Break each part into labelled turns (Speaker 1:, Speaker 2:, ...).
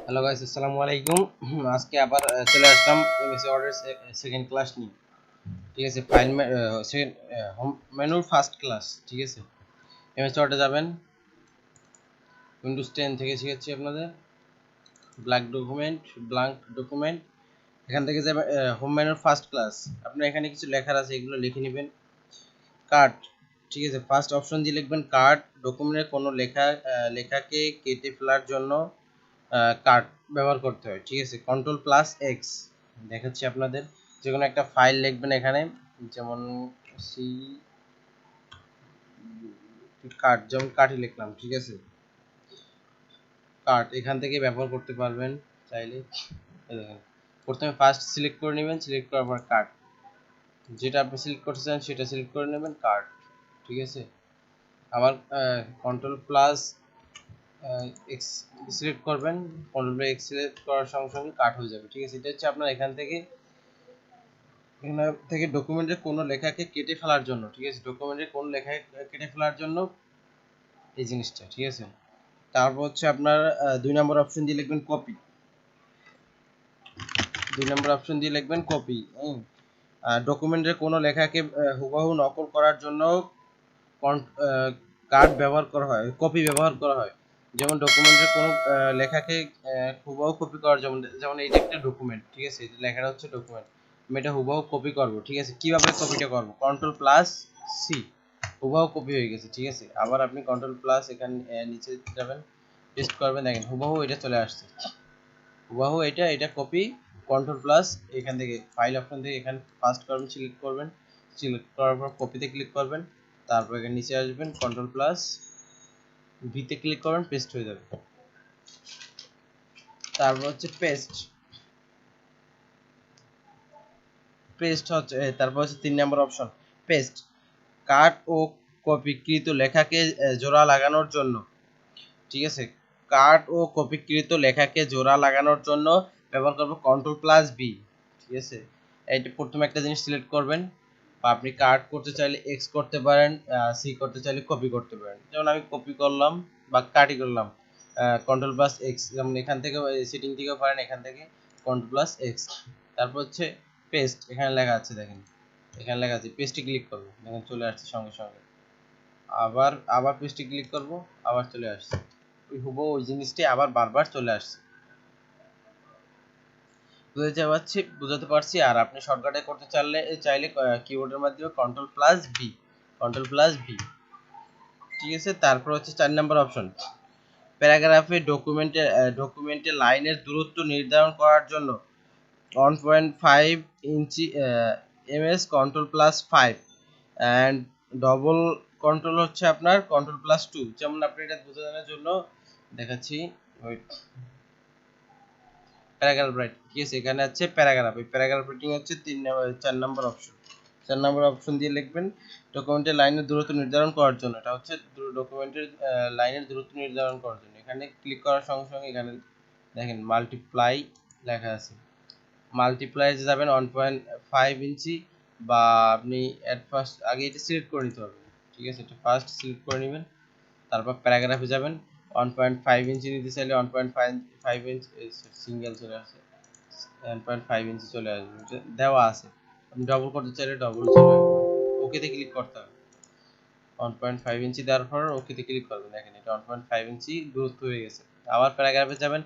Speaker 1: Hello guys, আসসালামু আলাইকুম। আজকে আবার চলে আসলাম এমএসসি ওয়ার্ডের সেকেন্ড ক্লাস নিয়ে। ঠিক আছে, ফাইল সেকেন্ড হোম মেনুর ফার্স্ট ক্লাস। ঠিক আছে, এমএসসি ওয়ার্ডে যাবেন। উইন্ডোজ 10 থেকে শিখেছি আপনাদের ব্ল্যাঙ্ক ডকুমেন্ট। এখান থেকে যাবেন হোম মেনুর ফার্স্ট ক্লাস। আপনার এখানে কিছু লেখার আছে, এগুলো লিখে নেবেন। কাট, ঠিক আছে, ফার্স্ট অপশন দিয়ে লিখবেন কাট। ডকুমেন্টের কোনো লেখাকে কেটে ফেলার জন্য কাট ব্যবহার করতে হয়। ঠিক আছে, কন্ট্রোল প্লাস এক্স দেখাচ্ছি আপনাদের। যে কোনো একটা ফাইল লিখবেন এখানে, যেমন সি কাট, যেমন কাটই লিখলাম। ঠিক আছে, কাট এখান থেকে ব্যবহার করতে পারবেন চাইলে। এই দেখেন, প্রথমে ফার্স্ট সিলেক্ট করে নেবেন, সিলেক্ট করার পর কাট, যেটা আপনি সিলেক্ট করতে চান সেটা সিলেক্ট করে নেবেন, কাট। ঠিক আছে, আবার কন্ট্রোল প্লাস এক্স সিলেক্ট করবেন। কন্ট্রোল প্লাস এক্স সিলেক্ট করার সঙ্গে সঙ্গে কাট হয়ে যাবে। ঠিক আছে, এটা হচ্ছে আপনার এখান থেকে ডকুমেন্টের কোনো লেখাকে কেটে ফেলার জন্য। ঠিক আছে, ডকুমেন্টের কোনো লেখাকে কেটে ফেলার জন্য এই জিনিসটা। ঠিক আছে, তারপর হচ্ছে আপনার 2 নম্বর অপশন দিয়ে লিখবেন কপি। 2 নম্বর অপশন দিয়ে লিখবেন কপি। ডকুমেন্টের কোনো লেখাকে হুবহু নকল করার জন্য কার্ড ব্যবহার করা হয়, কপি ব্যবহার করা হয়। যেমন ডকুমেন্টের কোনো লেখাকে হুবহু কপি করার, যেমন যেমন এই যে একটা ডকুমেন্ট। ঠিক আছে, এটা লেখাটা হচ্ছে ডকুমেন্ট, আমি এটা হুবহু কপি করব। ঠিক আছে, কিভাবে কপিটা করব? কন্ট্রোল প্লাস সি, হুবহু কপি হয়ে গেছে। ঠিক আছে, আবার আপনি কন্ট্রোল প্লাস এখানে নিচে যাবেন, পেস্ট করবেন, দেখেন হুবহু এটা চলে আসছে। হুবহু এটা কপি। কন্ট্রোল প্লাস এখান থেকে ফাইল অপশন থেকে এখানে ফার্স্ট করবেন, সিলেক্ট করবেন, সিলেক্ট করার পর কপিতে ক্লিক করবেন, তারপর এখানে নিচে আসবেন, কন্ট্রোল প্লাস ভিতে ক্লিক করবেন, পেস্ট হয়ে যাবে। তারপর হচ্ছে পেস্ট, পেস্ট হচ্ছে তারপর হচ্ছে 3 নম্বর অপশন পেস্ট। কাট ও কপিকৃত লেখাকে জোড়া লাগানোর জন্য। ঠিক আছে, কাট ও কপিকৃত লেখাকে জোড়া লাগানোর জন্য ব্যবহার করব কন্ট্রোল প্লাস বি। ঠিক আছে, এইটা প্রথমে একটা জিনিস সিলেক্ট করবেন, বা আপনি কাট করতে চাইলে এক্স করতে পারেন, সি করতে চাইলে কপি করতে পারেন। যেমন আমি কপি করলাম বা কাটই করলাম, কন্ট্রোল প্লাস এক্স। যেমন এখান থেকে সেটিং থেকেও পারেন, এখান থেকে কন্ট্রোল প্লাস এক্স। তারপর হচ্ছে পেস্ট, এখানে লেখা আছে দেখেন, এখানে লেখা আছে, পেস্টে ক্লিক করবো, দেখেন চলে আসছে সঙ্গে সঙ্গে। আবার আবার পেস্টে ক্লিক করব, আবার চলে আসছে। ওই হুবহু ওই জিনিসটাই আবার বারবার চলে আসছে। বুঝাতে পারছি। আর আপনি শর্টকাটে করতে চাইলে কিবোর্ডের মাধ্যমে control plus V, control plus V. ঠিক আছে, তারপর হচ্ছে 4 নম্বর অপশন প্যারাগ্রাফে ডকুমেন্টে লাইনের দূরত্ব নির্ধারণ করার জন্য 1.5 inch MS control plus 5 and double control হচ্ছে আপনার কন্ট্রোল প্লাস 2। যেমন আপনি এটা বোঝানোর জন্য দেখাচ্ছি, ওয়েট, প্যারাগ্রাফ রাইট। ঠিক আছে, এখানে আছে প্যারাগ্রাফ, এই প্যারাগ্রাফ রাইটিং হচ্ছে 4 নম্বর অপশন। 4 নম্বর অপশন দিয়ে লিখবেন ডকুমেন্টের লাইনের দূরত্ব নির্ধারণ করার জন্য। এটা হচ্ছে ডকুমেন্টের লাইনের দূরত্ব নির্ধারণ করার জন্য। এখানে ক্লিক করার সঙ্গে সঙ্গে এখানে দেখেন মাল্টিপ্লাই লেখা আছে, মাল্টিপ্লাই যাবেন 1.5 ইঞ্চি, বা আপনি অ্যাট ফার্স্ট আগে এটা সিলেক্ট করে নিতে হবে। ঠিক আছে, এটা ফার্স্ট সিলেক্ট করে নেবেন, তারপর প্যারাগ্রাফে যাবেন। 1.5 ইঞ্চি নিতে চাইলে 1.5 ইঞ্চ সিঙ্গেল চলে আসে, 1.5 ইঞ্চি চলে আসবে, দেওয়া আছে। আপনি ডবল করতে চাইলে ডবল চলে আসবে, ওকেতে ক্লিক করতে হবে। 1.5 ইঞ্চি দেওয়ার পর ওকেতে ক্লিক করবেন, দেখেন এটা 1.5 ইঞ্চি দূরত্ব হয়ে গেছে। আবার প্যারাগ্রাফে যাবেন,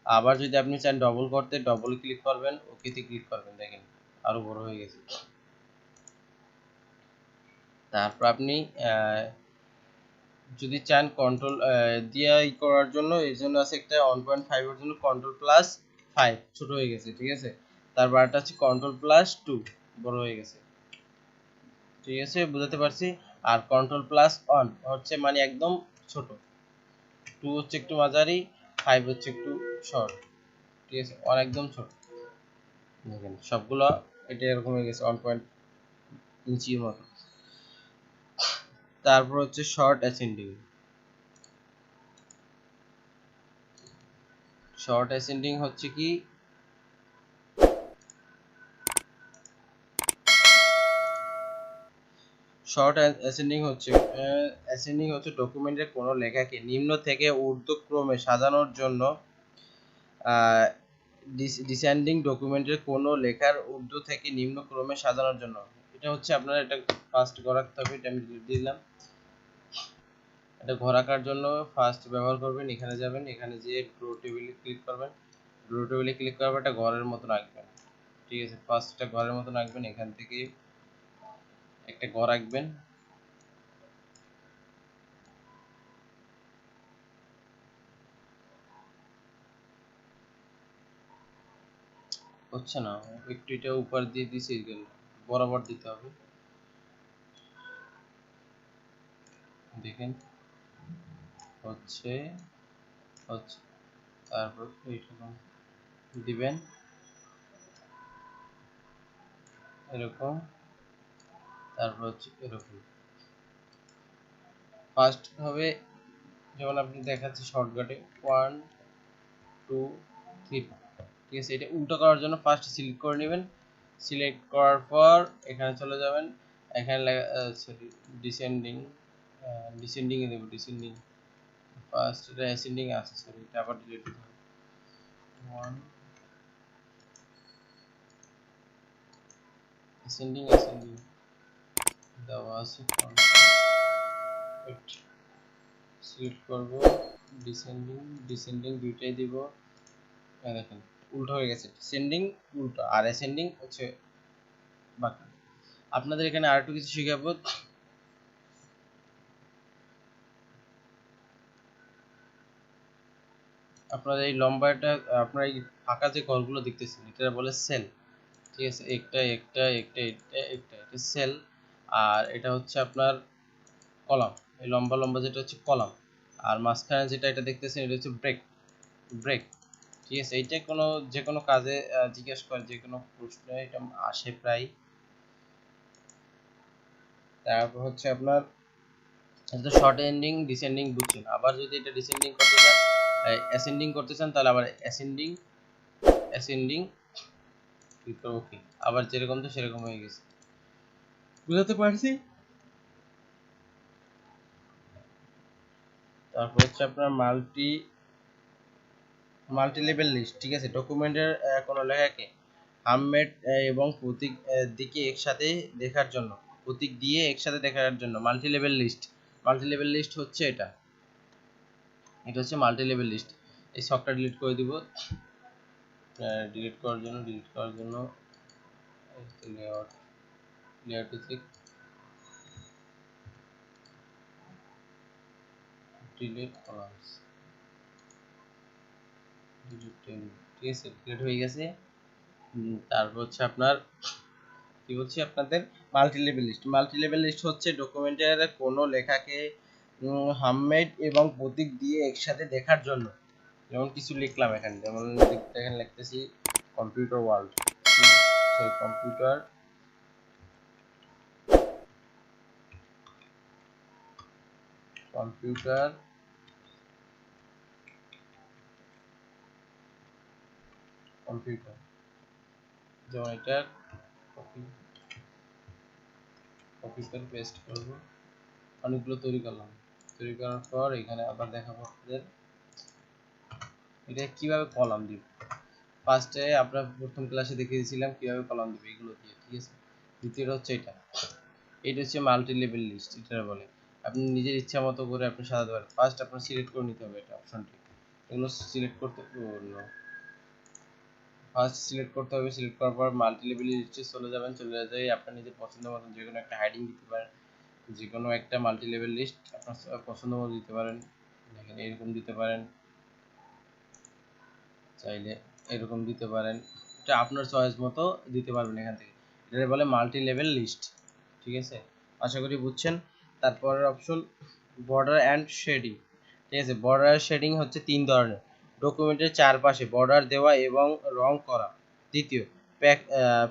Speaker 1: আবার যদি আপনি চান ডবল করতে, ডবল ক্লিক করবেন, ওকেতে ক্লিক করবেন, দেখেন আরো বড় হয়ে গেছে। তারপর আপনি যদি চান কন্ট্রোল দিয়ে করার জন্য, এর জন্য আছে একটা 1.5 এর জন্য কন্ট্রোল প্লাস 5 ছোট হয়ে গেছে। ঠিক আছে, তারপর একটা হচ্ছে কন্ট্রোল প্লাস 2 বড় হয়ে গেছে। ঠিক আছে, বুঝাতে পারছি। আর কন্ট্রোল প্লাস অন হচ্ছে মানে একদম ছোট, 2 হচ্ছে একটু মাঝারি, 5 হচ্ছে একটু শর্ট। ঠিক আছে, অন একদম ছোট। দেখেন সবগুলো এটা এরকম হয়ে গেছে 1 ইঞ্চির মতো। তারপর হচ্ছে শর্ট অ্যাসেন্ডিং। শর্ট অ্যাসেন্ডিং হচ্ছে কি, শর্ট অ্যাসেন্ডিং হচ্ছে ডকুমেন্টের কোনো লেখাকে নিম্ন থেকে ঊর্ধ্বক্রমে সাজানোর জন্য ডিসেন্ডিং ডকুমেন্টের কোনো লেখার ঊর্ধ্ব থেকে নিম্ন ক্রমে সাজানোর জন্য। এটা হচ্ছে আপনারা এটা ফার্স্ট ঘর রাখতে হবে, এটা আমি দিলাম। এটা ঘর আঁকার জন্য ফার্স্ট ব্যবহার করবেন, এখানে যাবেন, এখানে যেয়ে গ্রো টেবিলে ক্লিক করবেন, গ্রো টেবিলে ক্লিক করার পর একটা ঘরের মতন আঁকবেন। ঠিক আছে, ফার্স্টটা ঘরের মতন আঁকবেন, এখান থেকে একটা ঘর আঁকবেন। হচ্ছে না, একটু এটা উপর দিয়ে দিছি, বরাবর দিতে হবে। দেখেন হচ্ছে হচ্ছে তারপর এইটুকু দিবেন এরকম, তারপর হচ্ছে এরকম। ফার্স্ট হবে যেমন আপনি দেখাচ্ছি শর্টকাটে 1 2 3, ঠিক আছে। এটা উল্টো করার জন্য ফার্স্ট সিলেক্ট করে নেবেন, সিলেক্ট করার পর এখানে চলে যাবেন, এখানে সরি ডিসেন্ডিং, ডিসেন্ডিং এ দেব, ডিসেন্ডিং ফার্স্ট, এটা অ্যাসেন্ডিং আছে, সরি এটা আবার ডিলিট দিতে হবে। 1 অ্যাসেন্ডিং অ্যাসেন্ডিং দেওয়া আছে, সিলেক্ট করব, ডিসেন্ডিং ডিসেন্ডিং দুইটাই দিব। দেখেন উল্টো হয়ে গেছে, ডিসেন্ডিং উল্টো আর অ্যাসেন্ডিং হচ্ছে বাকি। আপনাদের এখানে আর একটু কিছু শিখাবো। আপনার এই লম্বাটা, আপনার এই ফাঁকা যে ঘরগুলো দেখতেছেন এটা বলে সেল, ঠিক আছে। একটা একটা একটা একটা একটা এটা সেল, আর এটা হচ্ছে আপনার কলাম। এই লম্বা লম্বা যেটা হচ্ছে কলাম, আর মাঝখানে যেটা এটা দেখতেছেন এটা হচ্ছে ব্রেক, ব্রেক, ঠিক আছে। এইটা কোনো যে কোনো কাজে জিজ্ঞেস করে, যে কোনো প্রশ্নে এটা আসে প্রায়। তারপর হচ্ছে আপনার এটা শর্ট এন্ডিং ডিসেন্ডিং বুঝছেন। আবার যদি এটা ডিসেন্ডিং করতে চান, অ্যাসেন্ডিং করতে চান, তাহলে আবার অ্যাসেন্ডিং অ্যাসেন্ডিং, ওকে, আবার যেরকম তো সেরকম হয়ে গেছে। বুঝাতে পারছি? তারপর হচ্ছে আপনার মাল্টি লেভেল লিস্ট, ঠিক আছে। ডকুমেন্টের কোনো লেখাকে হামমেট এবং প্রতীক দিকে একসাথে দেখার জন্য, প্রতীক দিয়ে একসাথে দেখার জন্য multi level list. Multi level list হচ্ছে এটা, এটা হচ্ছে মাল্টি লেভেল লিস্ট। এই সবটা ডিলিট করে দিব। ডিলিট করার জন্য layout, layout delete columns, delete table, ঠিক আছে, ডিলিট হয়ে গেছে। তারপর হচ্ছে আপনার কি বলছি আপনাদের, multi level list. Multi level list হচ্ছে ডকুমেন্টের কোনো লেখাকে হামমেড এবং প্রতীক দিয়ে একসাথে দেখার জন্য। যেমন কিছু লিখলাম এখানে, যেমন এখানে লিখতেছি computer world, sorry computer computer computer, যেমন এটা কপি কপি করে পেস্ট করব, অনেকগুলো তৈরি করলাম। তৈরি করার পর এখানে আবার দেখাবো আপনাদের এটা কিভাবে কলাম দিব। ফার্স্টে আমরা প্রথম ক্লাসে দেখিয়ে দিয়েছিলাম কিভাবে কলাম দিব এগুলো দিয়ে, ঠিক আছে। দ্বিতীয়টা হচ্ছে এটা, এটা হচ্ছে মাল্টি লেভেল লিস্ট, এটা বলে আপনি নিজের ইচ্ছা মতো করে আপনি সাজাতে পারেন। ফার্স্ট আপনার সিলেক্ট করে নিতে হবে এটা অপশনটি, এগুলো সিলেক্ট করতে, ফার্স্ট সিলেক্ট করতে হবে। সিলেক্ট করার পর মাল্টি লেভেল লিস্টে চলে যাবেন, চলে যাই আপনার নিজের পছন্দ মতো যে কোনো একটা হেডিং দিতে পারেন, যে কোনো একটা মাল্টি লেভেল লিস্ট আপনার পছন্দ মতো দিতে পারেন। দেখেন এরকম দিতে পারেন, চাইলে এরকম দিতে পারেন, এটা আপনার চয়েস মতো দিতে পারবেন এখান থেকে। এটা বলে মাল্টি লেভেল লিস্ট, ঠিক আছে। আশা করি বুঝছেন। তারপরের অপশন বর্ডার অ্যান্ড শেডিং, ঠিক আছে। বর্ডার শেডিং হচ্ছে তিন ধরনের: ডকুমেন্টের চারপাশে বর্ডার দেওয়া এবং রং করা। দ্বিতীয়,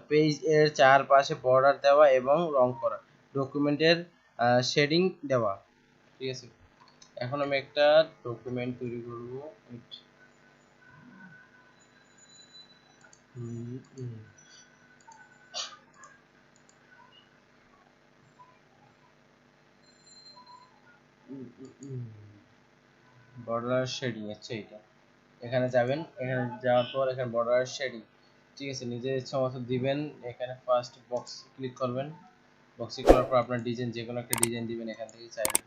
Speaker 1: পেজ এর চারপাশে বর্ডার দেওয়া এবং রং করা। ডকুমেন্টের শেডিং দেওয়া, ঠিক আছে। এখন আমি একটা ডকুমেন্ট তৈরি করব। বর্ডার শেডিং হচ্ছে এটা, এখানে যাবেন, এখানে যাওয়ার পর এখানে বর্ডার শেডিং, ঠিক আছে, নিজের ইচ্ছা মতো দিবেন। এখানে ফার্স্ট বক্স ক্লিক করবেন, বক্সে করার পর আপনার ডিজাইন যে কোনো একটা ডিজাইন দিবেন এখান থেকে চাইবেন।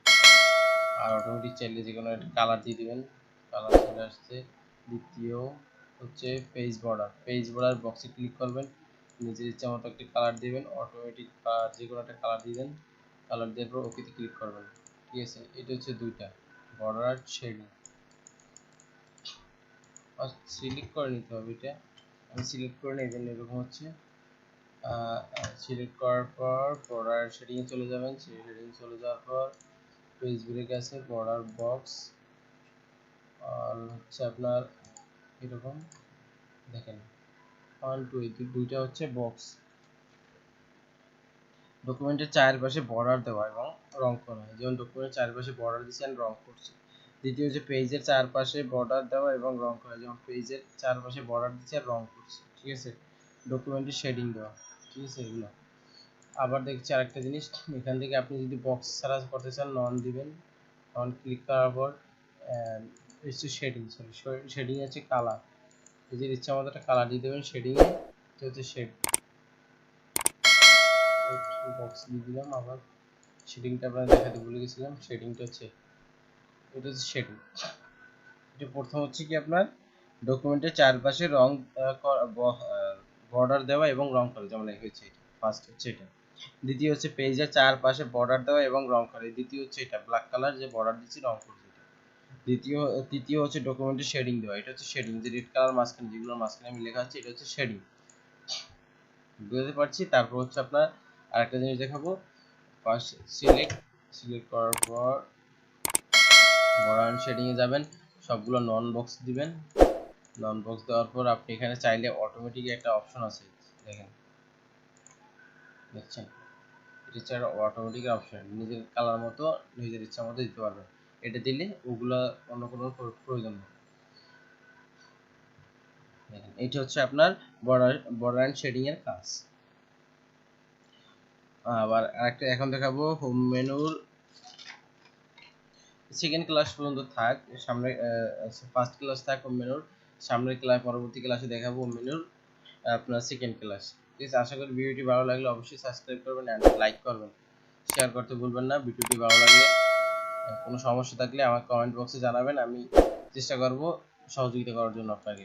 Speaker 1: আর অটোমেটিক চাইলে যে কোনো একটা কালার দিয়ে দিবেন, কালার চলে আসছে। দ্বিতীয় হচ্ছে পেজ বর্ডার বক্সে ক্লিক করবেন, নিজের ইচ্ছা মতো একটা কালার দিবেন, অটোমেটিক যে কোনো একটা কালার দিবেন, কালার দেওয়ার পর ওকেতে ক্লিক করবেন, ঠিক আছে। এটা হচ্ছে দুইটা বর্ডার আর শেডিং। সিলেক্ট করে নিতে হবে, এটা আমি সিলেক্ট করে নিই, এই জন্য এরকম হচ্ছে। সিলেক্ট করার পর বর্ডার শেডিংয়ে চলে যাবেন, শেডিং চলে যাওয়ার পর পেজ ব্রেক আছে, বর্ডার বক্স আর হচ্ছে আপনার এরকম দেখেন 1 2 দুইটা হচ্ছে বক্স। ডকুমেন্টের চারপাশে বর্ডার দেওয়া এবং রং করা, যেমন ডকুমেন্টের চারপাশে বর্ডার দিচ্ছেন, রং করছে। দ্বিতীয় হচ্ছে পেজের চারপাশে বর্ডার দেওয়া এবং রং করা, যেমন পেজের চারপাশে বর্ডার দিচ্ছে আর রং করছে, ঠিক আছে। ডকুমেন্টের শেডিং দেওয়া, ঠিক আছে এগুলো। আবার দেখছি আরেকটা জিনিস, এখান থেকে আপনি যদি বক্স ছাড়া করতে চান নন দিবেন, নন ক্লিক করার পর শেডিং, শেডিং আছে কালার, নিজের ইচ্ছা মতো একটা কালার দিয়ে দেবেন শেডিংয়ে, এটা হচ্ছে শেড। বক্স দিয়ে দিলাম, আবার শেডিংটা আপনারা দেখাতে ভুলে গেছিলাম, শেডিংটা হচ্ছে এটা হচ্ছে শেডিং। এটা প্রথম হচ্ছে কি আপনার ডকুমেন্টের চারপাশে রং বর্ডার দেওয়া এবং রং করা, যেমন হয়েছে এটা ফার্স্ট হচ্ছে এটা। দ্বিতীয় হচ্ছে পেজের চারপাশে বর্ডার দেওয়া এবং রং করা, দ্বিতীয় হচ্ছে এটা ব্ল্যাক কালার যে বর্ডার দিচ্ছি রং করছে এটা। তৃতীয় হচ্ছে ডকুমেন্টের শেডিং দেওয়া, এটা হচ্ছে শেডিং, যে রেড কালার মাঝখানে যেগুলোর মাঝখানে আমি লেখা আছে এটা হচ্ছে শেডিং, বুঝতে পারছি। তারপর হচ্ছে আপনার আরেকটা জিনিস দেখাবো, ফার্স্ট সিলেক্ট করার পর বর্ডার শেডিং এ যাবেন, সবগুলো নন বক্স দিবেন। নন বক্স দেওয়ার পর আপনি এখানে চাইলে অটোমেটিক একটা অপশন আছে, দেখেন, দেখছেন, এটা হচ্ছে অটোমেটিক অপশন, নিজের কালার মতো নিজের ইচ্ছা মতো দিতে পারবেন। এটা দিলে ওগুলা অন্য কোনো প্রয়োজন নেই। দেখেন এটা হচ্ছে আপনার বর্ডার এন্ড শেডিং এর কাজ। আবার আরেকটা এখন দেখাবো হোম মেনুর সেকেন্ড ক্লাস পর্যন্ত থাক, সামনে ফার্স্ট ক্লাস থাক হোম মেনুর, সামনের ক্লাস পরবর্তী ক্লাসে দেখাবো হোম মেনুর আপনার সেকেন্ড ক্লাস। ঠিক আছে, আশা করি ভিডিওটি ভালো লাগলে অবশ্যই সাবস্ক্রাইব করবেন এন্ড লাইক করবেন, শেয়ার করতে ভুলবেন না। ভিডিওটি ভালো লাগলে কোনো সমস্যা থাকলে আমার কমেন্ট বক্সে জানাবেন, আমি চেষ্টা করব সহযোগিতা করার জন্য আপনাকে।